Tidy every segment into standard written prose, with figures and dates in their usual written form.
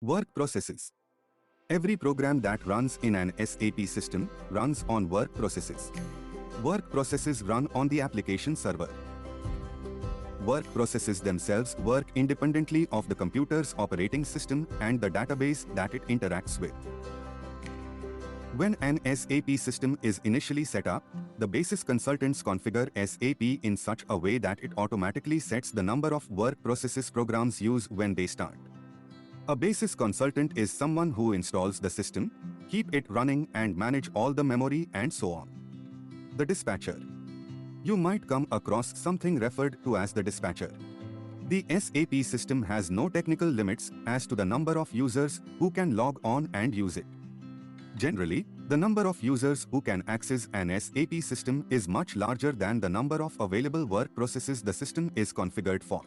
Work processes. Every program that runs in an SAP system runs on work processes. Work processes run on the application server. Work processes themselves work independently of the computer's operating system and the database that it interacts with. When an SAP system is initially set up, the basis consultants configure SAP in such a way that it automatically sets the number of work processes programs use when they start. A basis consultant is someone who installs the system, keep it running and manage all the memory and so on. The dispatcher. You might come across something referred to as the dispatcher. The SAP system has no technical limits as to the number of users who can log on and use it. Generally, the number of users who can access an SAP system is much larger than the number of available work processes the system is configured for.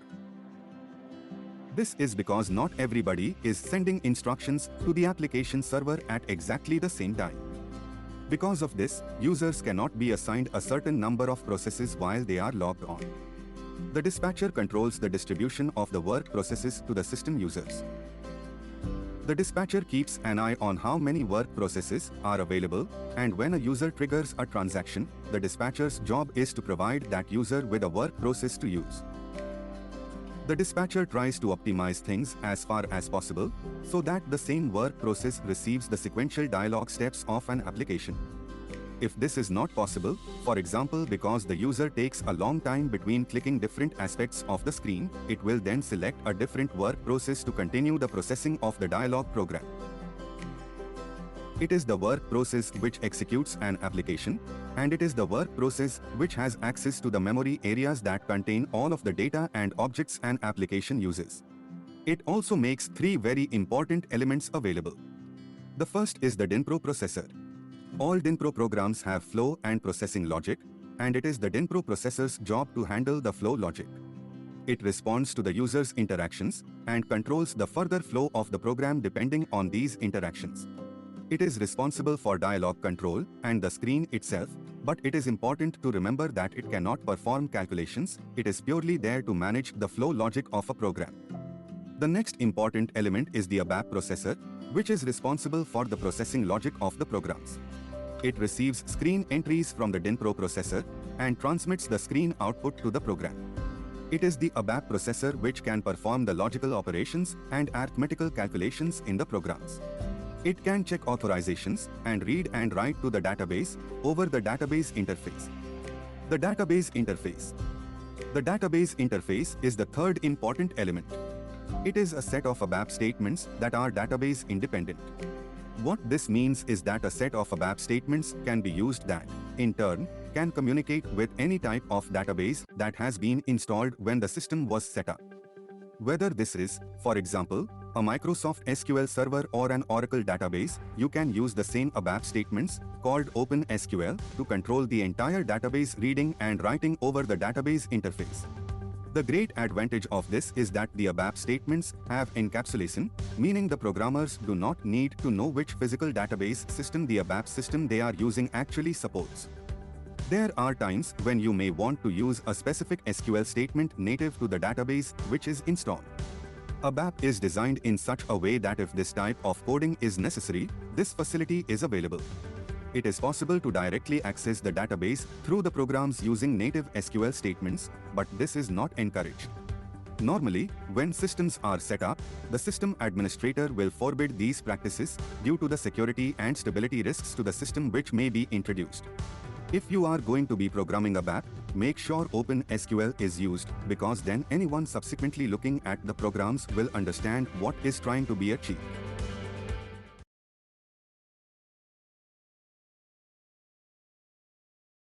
This is because not everybody is sending instructions to the application server at exactly the same time. Because of this, users cannot be assigned a certain number of processes while they are logged on. The dispatcher controls the distribution of the work processes to the system users. The dispatcher keeps an eye on how many work processes are available, and when a user triggers a transaction, the dispatcher's job is to provide that user with a work process to use. The dispatcher tries to optimize things as far as possible so that the same work process receives the sequential dialog steps of an application. If this is not possible, for example because the user takes a long time between clicking different aspects of the screen, it will then select a different work process to continue the processing of the dialog program. It is the work process which executes an application, and it is the work process which has access to the memory areas that contain all of the data and objects an application uses. It also makes three very important elements available. The first is the DINPro processor. All DINPro programs have flow and processing logic, and it is the DINPro processor's job to handle the flow logic. It responds to the user's interactions and controls the further flow of the program depending on these interactions. It is responsible for dialog control and the screen itself, but it is important to remember that it cannot perform calculations, it is purely there to manage the flow logic of a program. The next important element is the ABAP processor, which is responsible for the processing logic of the programs. It receives screen entries from the DINPro processor and transmits the screen output to the program. It is the ABAP processor which can perform the logical operations and arithmetical calculations in the programs. It can check authorizations and read and write to the database over the database interface. The database interface. The database interface is the third important element. It is a set of ABAP statements that are database independent. What this means is that a set of ABAP statements can be used that, in turn, can communicate with any type of database that has been installed when the system was set up. Whether this is, for example, a Microsoft SQL server or an Oracle database, you can use the same ABAP statements, called OpenSQL, to control the entire database reading and writing over the database interface. The great advantage of this is that the ABAP statements have encapsulation, meaning the programmers do not need to know which physical database system the ABAP system they are using actually supports. There are times when you may want to use a specific SQL statement native to the database which is installed. ABAP is designed in such a way that if this type of coding is necessary, this facility is available. It is possible to directly access the database through the programs using native SQL statements, but this is not encouraged. Normally, when systems are set up, the system administrator will forbid these practices due to the security and stability risks to the system which may be introduced. If you are going to be programming ABAP, make sure OpenSQL is used, because then anyone subsequently looking at the programs will understand what is trying to be achieved.